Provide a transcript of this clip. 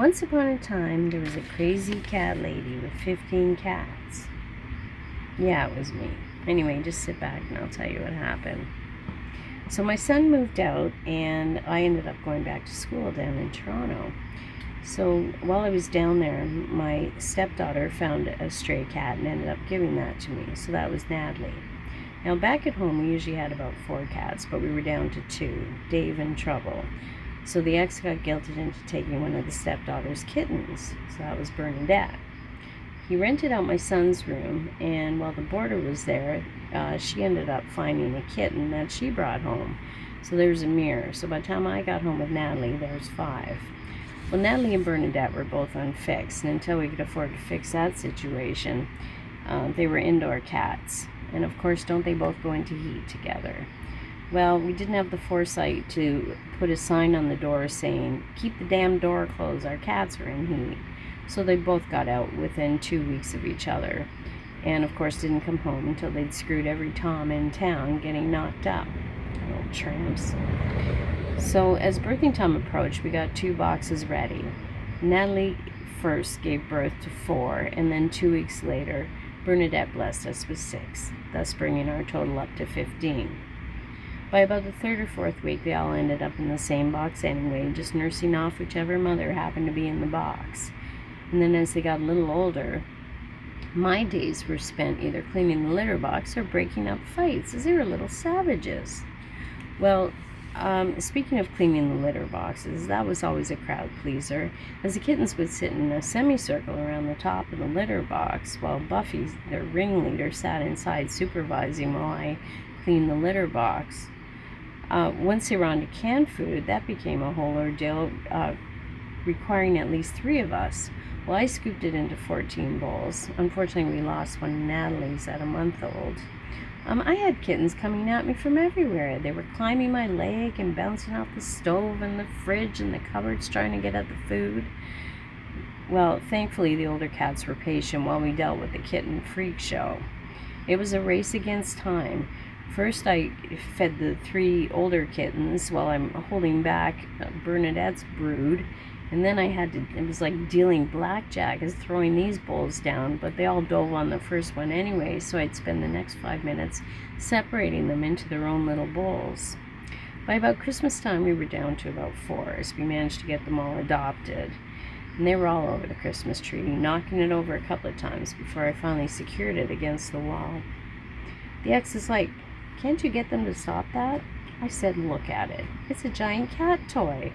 Once upon a time, there was a crazy cat lady with 15 cats. Yeah, it was me. Anyway, just sit back and I'll tell you what happened. So my son moved out and I ended up going back to school down in Toronto. So while I was down there, my stepdaughter found a stray cat and ended up giving that to me. So that was Natalie. Now back at home, we usually had about 4 cats, but we were down to 2, Dave and Trouble. So the ex got guilted into taking one of the stepdaughter's kittens. So that was Bernadette. He rented out my son's room, and while the boarder was there, she ended up finding a kitten that she brought home. So there was a mirror. So by the time I got home with Natalie, there was 5. Well, Natalie and Bernadette were both unfixed, and until we could afford to fix that situation, they were indoor cats. And of course, don't they both go into heat together? Well, we didn't have the foresight to put a sign on the door saying, "Keep the damn door closed, our cats are in heat." So they both got out within 2 weeks of each other. And of course didn't come home until they'd screwed every Tom in town getting knocked up. Little tramps. So as birthing time approached, we got 2 boxes ready. Natalie first gave birth to 4, and then 2 weeks later, Bernadette blessed us with 6, thus bringing our total up to 15. By about the 3rd or 4th week, they all ended up in the same box anyway, just nursing off whichever mother happened to be in the box. And then as they got a little older, my days were spent either cleaning the litter box or breaking up fights, as they were little savages. Well, speaking of cleaning the litter boxes, that was always a crowd pleaser, as the kittens would sit in a semicircle around the top of the litter box, while Buffy, their ringleader, sat inside supervising while I cleaned the litter box. Once they were on to canned food, that became a whole ordeal, requiring at least 3 of us. Well, I scooped it into 14 bowls. Unfortunately, we lost one of Natalie's at a month old. I had kittens coming at me from everywhere. They were climbing my leg and bouncing off the stove and the fridge and the cupboards trying to get at the food. Well, thankfully, the older cats were patient while we dealt with the kitten freak show. It was a race against time. First, I fed the 3 older kittens while I'm holding back Bernadette's brood. And then it was like dealing blackjack as throwing these bowls down, but they all dove on the first one anyway, so I'd spend the next 5 minutes separating them into their own little bowls. By about Christmas time, we were down to about 4, as we managed to get them all adopted. And they were all over the Christmas tree, knocking it over a couple of times before I finally secured it against the wall. The ex is like, "Can't you get them to stop that?" I said, "Look at it. It's a giant cat toy."